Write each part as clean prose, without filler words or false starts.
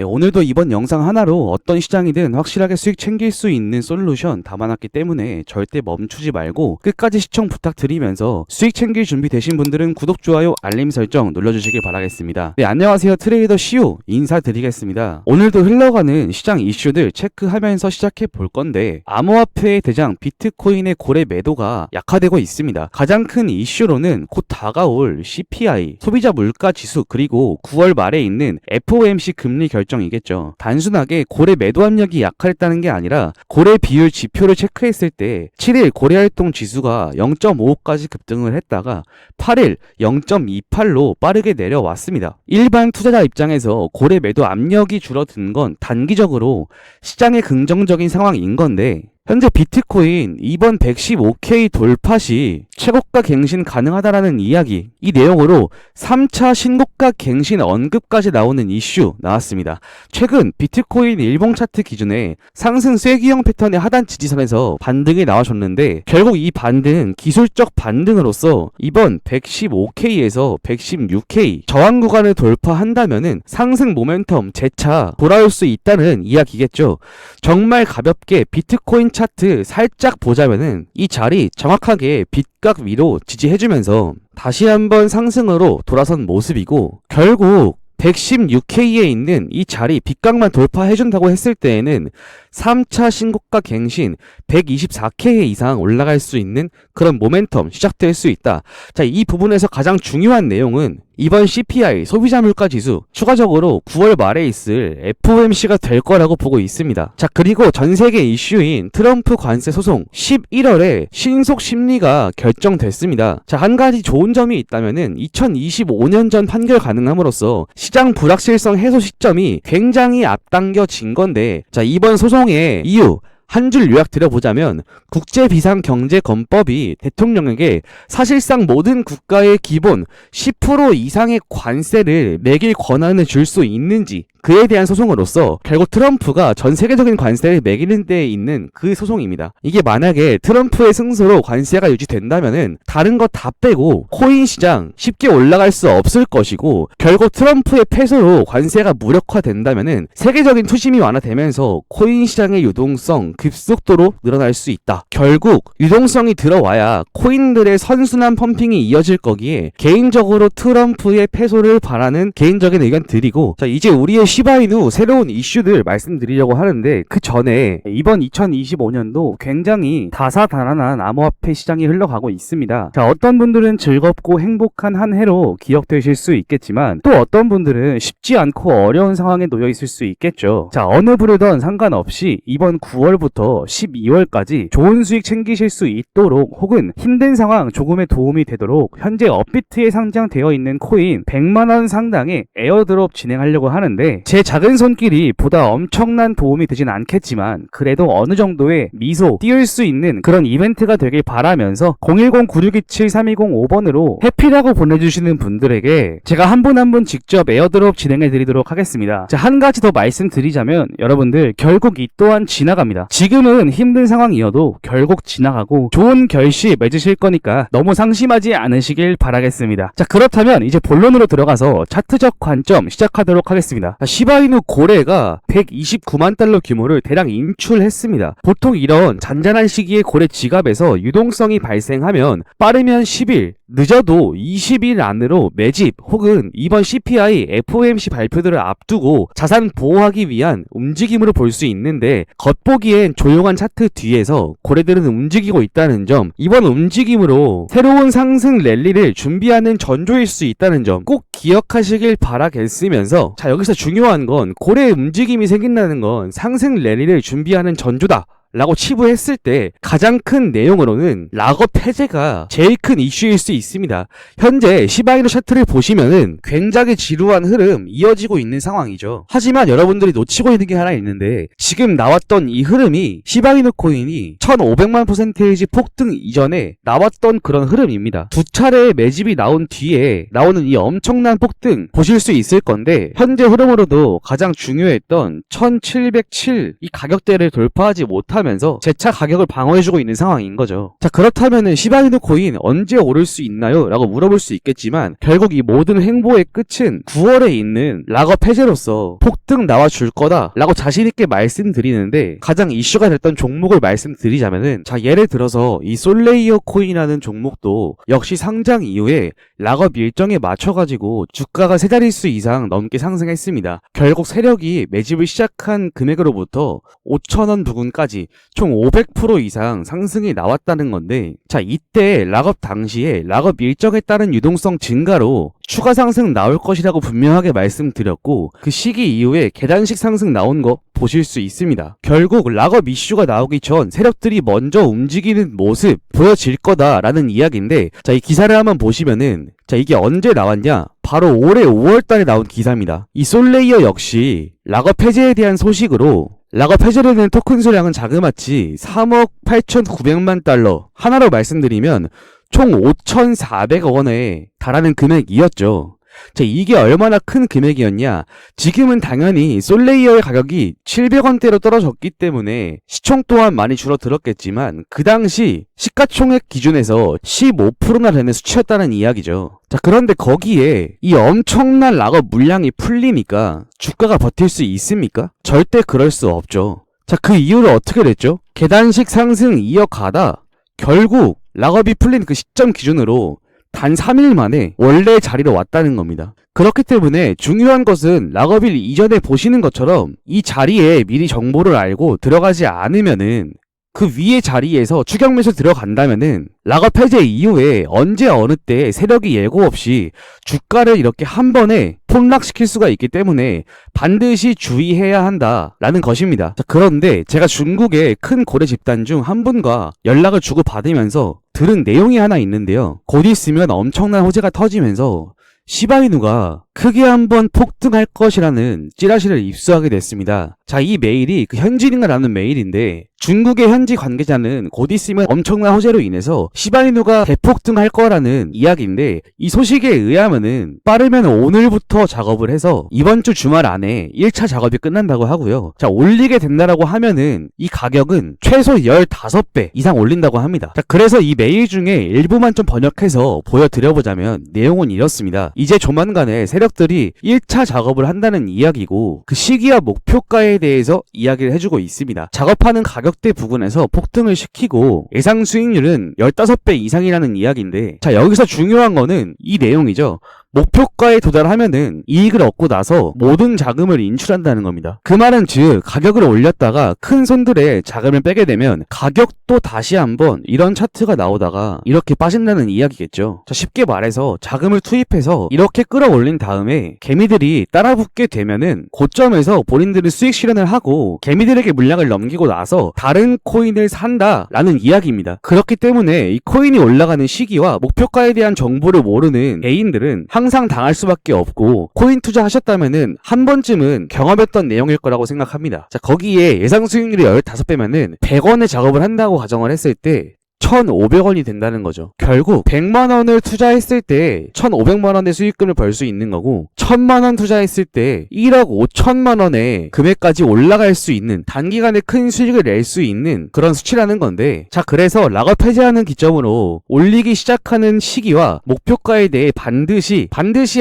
네, 오늘도 이번 영상 하나로 어떤 시장이든 확실하게 수익 챙길 수 있는 솔루션 담아놨기 때문에 절대 멈추지 말고 끝까지 시청 부탁드리면서 수익 챙길 준비 되신 분들은 구독, 좋아요, 알림 설정 눌러주시길 바라겠습니다. 네, 안녕하세요. 트레이더 시우 인사드리겠습니다. 오늘도 흘러가는 시장 이슈들 체크하면서 시작해 볼 건데, 암호화폐의 대장 비트코인의 고래 매도가 약화되고 있습니다. 가장 큰 이슈로는 곧 다가올 CPI, 소비자 물가 지수, 그리고 9월 말에 있는 FOMC 금리 결정이겠죠. 단순하게 고래 매도 압력이 약화했다는 게 아니라 고래 비율 지표를 체크했을 때 7일 고래활동 지수가 0.55까지 급등을 했다가 8일 0.28로 빠르게 내려왔습니다. 일반 투자자 입장에서 고래 매도 압력이 줄어든 건 단기적으로 시장의 긍정적인 상황인 건데, 현재 비트코인 이번 115K 돌파 시 최고가 갱신 가능하다라는 이야기, 이 내용으로 3차 신고가 갱신 언급까지 나오는 이슈 나왔습니다. 최근 비트코인 일봉 차트 기준에 상승 쐐기형 패턴의 하단 지지선에서 반등이 나와줬는데, 결국 이 반등은 기술적 반등으로서 이번 115K에서 116K 저항 구간을 돌파한다면은 상승 모멘텀 재차 돌아올 수 있다는 이야기겠죠. 정말 가볍게 비트코인 차트 살짝 보자면은 이 자리 정확하게 빗각 위로 지지해주면서 다시 한번 상승으로 돌아선 모습이고, 결국 116K에 있는 이 자리 빗각만 돌파해준다고 했을 때에는 3차 신고가 갱신 124K 이상 올라갈 수 있는 그런 모멘텀 시작될 수 있다. 자, 이 부분에서 가장 중요한 내용은 이번 CPI, 소비자 물가 지수, 추가적으로 9월 말에 있을 FOMC가 될 거라고 보고 있습니다. 자, 그리고 전 세계 이슈인 트럼프 관세 소송 11월에 신속 심리가 결정됐습니다. 자, 한 가지 좋은 점이 있다면은 2025년 전 판결 가능함으로써 시장 불확실성 해소 시점이 굉장히 앞당겨진 건데, 자, 이번 소송의 이유 한 줄 요약 드려보자면, 국제비상경제권법이 대통령에게 사실상 모든 국가의 기본 10% 이상의 관세를 매길 권한을 줄 수 있는지, 그에 대한 소송으로서 결국 트럼프가 전 세계적인 관세를 매기는 데 있는 그 소송입니다. 이게 만약에 트럼프의 승소로 관세가 유지된다면은 다른 거 다 빼고 코인 시장 쉽게 올라갈 수 없을 것이고, 결국 트럼프의 패소로 관세가 무력화된다면은 세계적인 투심이 완화되면서 코인 시장의 유동성 급속도로 늘어날 수 있다. 결국 유동성이 들어와야 코인들의 선순환 펌핑이 이어질 거기에 개인적으로 트럼프의 패소를 바라는 개인적인 의견 드리고, 자, 이제 우리의 시바이누 새로운 이슈들 말씀드리려고 하는데, 그 전에 이번 2025년도 굉장히 다사다난한 암호화폐 시장이 흘러가고 있습니다. 자, 어떤 분들은 즐겁고 행복한 한 해로 기억되실 수 있겠지만, 또 어떤 분들은 쉽지 않고 어려운 상황에 놓여 있을 수 있겠죠. 자, 어느 부류든 상관없이 이번 9월부터 12월까지 좋은 수익 챙기실 수 있도록, 혹은 힘든 상황 조금의 도움이 되도록 현재 업비트에 상장되어 있는 코인 100만원 상당의 에어드롭 진행하려고 하는데, 제 작은 손길이 보다 엄청난 도움이 되진 않겠지만 그래도 어느 정도의 미소 띄울 수 있는 그런 이벤트가 되길 바라면서 010-9627-3205번으로 해피라고 보내주시는 분들에게 제가 한 분 한 분 직접 에어드롭 진행해 드리도록 하겠습니다. 자, 한 가지 더 말씀드리자면, 여러분들 결국 이 또한 지나갑니다. 지금은 힘든 상황이어도 결국 지나가고 좋은 결실 맺으실 거니까 너무 상심하지 않으시길 바라겠습니다. 자, 그렇다면 이제 본론으로 들어가서 차트적 관점 시작하도록 하겠습니다. 시바이누 고래가 129만 달러 규모를 대량 인출했습니다. 보통 이런 잔잔한 시기에 고래 지갑에서 유동성이 발생하면 빠르면 10일, 늦어도 20일 안으로 매집 혹은 이번 CPI, FOMC 발표들을 앞두고 자산 보호하기 위한 움직임으로 볼 수 있는데, 겉보기엔 조용한 차트 뒤에서 고래들은 움직이고 있다는 점, 이번 움직임으로 새로운 상승 랠리를 준비하는 전조일 수 있다는 점 꼭 기억하시길 바라겠으면서, 자, 여기서 중요한 건 고래의 움직임이 생긴다는 건 상승 랠리를 준비하는 전조다 라고 치부했을 때 가장 큰 내용으로는 락업 해제가 제일 큰 이슈일 수 있습니다. 현재 시바이누 차트를 보시면은 굉장히 지루한 흐름 이어지고 있는 상황이죠. 하지만 여러분들이 놓치고 있는 게 하나 있는데, 지금 나왔던 이 흐름이 시바이누 코인이 1500만 퍼센테이지 폭등 이전에 나왔던 그런 흐름입니다. 두 차례의 매집이 나온 뒤에 나오는 이 엄청난 폭등 보실 수 있을 건데, 현재 흐름으로도 가장 중요했던 1707 이 가격대를 돌파하지 못한 하면서 재차 가격을 방어해주고 있는 상황인 거죠. 자, 그렇다면은 시바이누 코인 언제 오를 수 있나요? 라고 물어볼 수 있겠지만 결국 이 모든 행보의 끝은 9월에 있는 락업 해제로서 폭등 나와줄 거다 라고 자신있게 말씀드리는데, 가장 이슈가 됐던 종목을 말씀드리자면은, 자, 예를 들어서 이 솔레이어 코인이라는 종목도 역시 상장 이후에 락업 일정에 맞춰가지고 주가가 세 자릿수 이상 넘게 상승했습니다. 결국 세력이 매집을 시작한 금액으로부터 5,000원 부근까지 총 500% 이상 상승이 나왔다는 건데, 자, 이때 락업 당시에 락업 일정에 따른 유동성 증가로 추가 상승 나올 것이라고 분명하게 말씀드렸고, 그 시기 이후에 계단식 상승 나온 거 보실 수 있습니다. 결국 락업 이슈가 나오기 전 세력들이 먼저 움직이는 모습 보여질 거다라는 이야기인데, 자, 이 기사를 한번 보시면은, 자, 이게 언제 나왔냐? 바로 올해 5월달에 나온 기사입니다. 이 솔레이어 역시 락업 해제에 대한 소식으로 락업 해제를 된 토큰 수량은 자그마치 3억 8,900만 달러, 하나로 말씀드리면 총 5,400억 원에 달하는 금액이었죠. 자, 이게 얼마나 큰 금액이었냐? 지금은 당연히 솔레이어의 가격이 700원대로 떨어졌기 때문에 시총 또한 많이 줄어들었겠지만, 그 당시 시가총액 기준에서 15%나 되는 수치였다는 이야기죠. 자, 그런데 거기에 이 엄청난 락업 물량이 풀리니까 주가가 버틸 수 있습니까? 절대 그럴 수 없죠. 자, 그 이후로 어떻게 됐죠? 계단식 상승 이어가다 결국 락업이 풀린 그 시점 기준으로 단 3일 만에 원래 자리로 왔다는 겁니다. 그렇기 때문에 중요한 것은 락업일 이전에 보시는 것처럼 이 자리에 미리 정보를 알고 들어가지 않으면은, 그 위의 자리에서 추격 매수 들어간다면은 락업 해제 이후에 언제 어느 때 세력이 예고 없이 주가를 이렇게 한 번에 폭락시킬 수가 있기 때문에 반드시 주의해야 한다라는 것입니다. 자, 그런데 제가 중국의 큰 고래 집단 중 한 분과 연락을 주고받으면서 들은 내용이 하나 있는데요. 곧 있으면 엄청난 호재가 터지면서 시바이누가 크게 한번 폭등할 것이라는 찌라시를 입수하게 됐습니다. 자, 이 메일이 그 현지인가라는 메일인데, 중국의 현지 관계자는 곧 있으면 엄청난 호재로 인해서 시바이누가 대폭등할 거라는 이야기인데, 이 소식에 의하면은 빠르면 오늘부터 작업을 해서 이번 주 주말 안에 1차 작업이 끝난다고 하고요. 자, 올리게 된다라고 하면은 이 가격은 최소 15배 이상 올린다고 합니다. 자, 그래서 이 메일 중에 일부만 좀 번역해서 보여드려보자면 내용은 이렇습니다. 이제 조만간에 세력들이 1차 작업을 한다는 이야기고, 그 시기와 목표가에 대해서 이야기를 해주고 있습니다. 작업하는 가격대 부근에서 폭등을 시키고 예상 수익률은 15배 이상이라는 이야기인데, 자, 여기서 중요한 거는 이 내용이죠. 목표가에 도달하면은 이익을 얻고 나서 모든 자금을 인출한다는 겁니다. 그 말은 즉 가격을 올렸다가 큰 손들의 자금을 빼게 되면 가격도 다시 한번 이런 차트가 나오다가 이렇게 빠진다는 이야기겠죠. 자, 쉽게 말해서 자금을 투입해서 이렇게 끌어올린 다음에 개미들이 따라붙게 되면은 고점에서 본인들은 수익 실현을 하고 개미들에게 물량을 넘기고 나서 다른 코인을 산다라는 이야기입니다. 그렇기 때문에 이 코인이 올라가는 시기와 목표가에 대한 정보를 모르는 개인들은 항상 당할 수밖에 없고, 코인 투자하셨다면은 한 번쯤은 경험했던 내용일 거라고 생각합니다. 자, 거기에 예상 수익률이 15배면은 100원의 작업을 한다고 가정을 했을 때 1,500원이 된다는 거죠. 결국 100만 원을 투자했을 때 1,500만 원의 수익금을 벌 수 있는 거고, 1,000만 원 투자했을 때 1억 5천만 원의 금액까지 올라갈 수 있는, 단기간에 큰 수익을 낼 수 있는 그런 수치라는 건데, 자, 그래서 락업 해제하는 기점으로 올리기 시작하는 시기와 목표가에 대해 반드시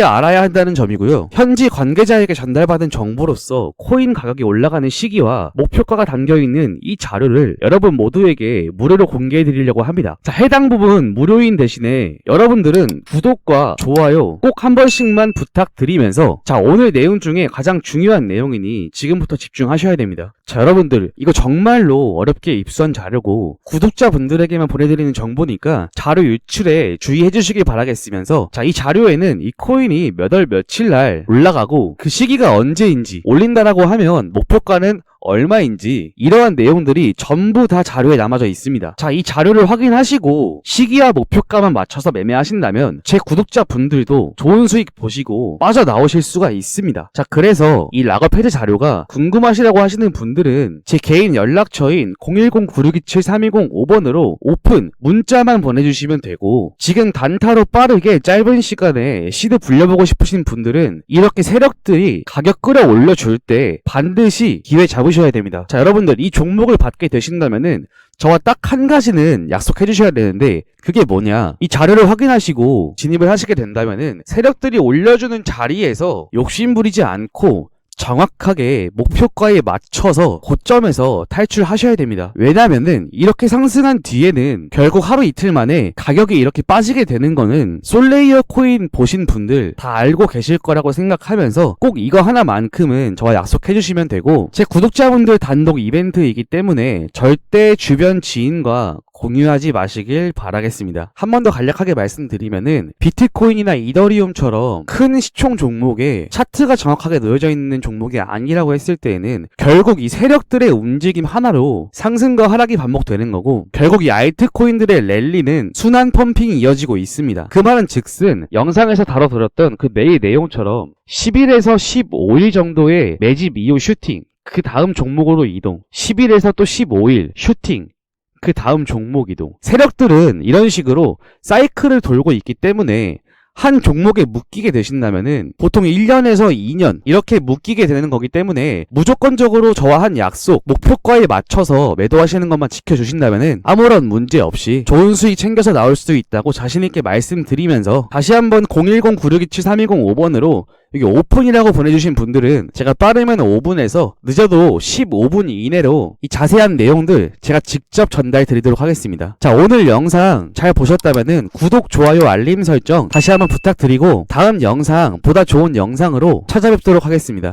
알아야 한다는 점이고요. 현지 관계자에게 전달받은 정보로서 코인 가격이 올라가는 시기와 목표가가 담겨있는 이 자료를 여러분 모두에게 무료로 공개해드리려고 합니다. 자, 해당 부분 무료인 대신에 여러분들은 구독과 좋아요 꼭 한 번씩만 부탁드리면서, 자, 오늘 내용 중에 가장 중요한 내용이니 지금부터 집중하셔야 됩니다. 자, 여러분들 이거 정말로 어렵게 입수한 자료고 구독자분들에게만 보내드리는 정보니까 자료 유출에 주의해 주시길 바라겠으면서, 자, 이 자료에는 이 코인이 몇 월 며칠 날 올라가고 그 시기가 언제인지, 올린다라고 하면 목표가는 얼마인지, 이러한 내용들이 전부 다 자료에 남아져 있습니다. 자, 이 자료를 확인하시고 시기와 목표가만 맞춰서 매매하신다면 제 구독자분들도 좋은 수익 보시고 빠져나오실 수가 있습니다. 자, 그래서 이 락업 해제 자료가 궁금하시다고 하시는 분들은 제 개인 연락처인 010-9627-3105번으로 오픈 문자만 보내주시면 되고, 지금 단타로 빠르게 짧은 시간에 시드 불려보고 싶으신 분들은 이렇게 세력들이 가격 끌어올려줄 때 반드시 기회 잡으시면 잡으셔야 됩니다. 자, 여러분들 이 종목을 받게 되신다면은 저와 딱 한 가지는 약속해 주셔야 되는데 그게 뭐냐, 이 자료를 확인하시고 진입을 하시게 된다면은 세력들이 올려주는 자리에서 욕심 부리지 않고 정확하게 목표가에 맞춰서 고점에서 탈출하셔야 됩니다. 왜냐면은 이렇게 상승한 뒤에는 결국 하루 이틀 만에 가격이 이렇게 빠지게 되는 거는 솔레이어 코인 보신 분들 다 알고 계실 거라고 생각하면서 꼭 이거 하나만큼은 저와 약속해 주시면 되고, 제 구독자분들 단독 이벤트이기 때문에 절대 주변 지인과 공유하지 마시길 바라겠습니다. 한 번 더 간략하게 말씀드리면은 비트코인이나 이더리움처럼 큰 시총 종목에 차트가 정확하게 놓여져 있는 종목이 아니라고 했을 때에는 결국 이 세력들의 움직임 하나로 상승과 하락이 반복되는 거고, 결국 이 알트코인들의 랠리는 순환 펌핑이 이어지고 있습니다. 그 말은 즉슨 영상에서 다뤄드렸던 그 매일 내용처럼 10일에서 15일 정도의 매집 이후 슈팅, 그 다음 종목으로 이동, 10일에서 또 15일 슈팅, 그 다음 종목 이동. 세력들은 이런 식으로 사이클을 돌고 있기 때문에 한 종목에 묶이게 되신다면은 보통 1년에서 2년 이렇게 묶이게 되는 거기 때문에 무조건적으로 저와 한 약속, 목표가에 맞춰서 매도하시는 것만 지켜주신다면은 아무런 문제 없이 좋은 수익 챙겨서 나올 수 있다고 자신있게 말씀드리면서, 다시 한번 010-9627-3205번으로 여기 오픈이라고 보내주신 분들은 제가 빠르면 5분에서 늦어도 15분 이내로 이 자세한 내용들 제가 직접 전달 드리도록 하겠습니다. 자, 오늘 영상 잘 보셨다면은 구독, 좋아요, 알림 설정 다시 한번 부탁드리고 다음 영상 보다 좋은 영상으로 찾아뵙도록 하겠습니다.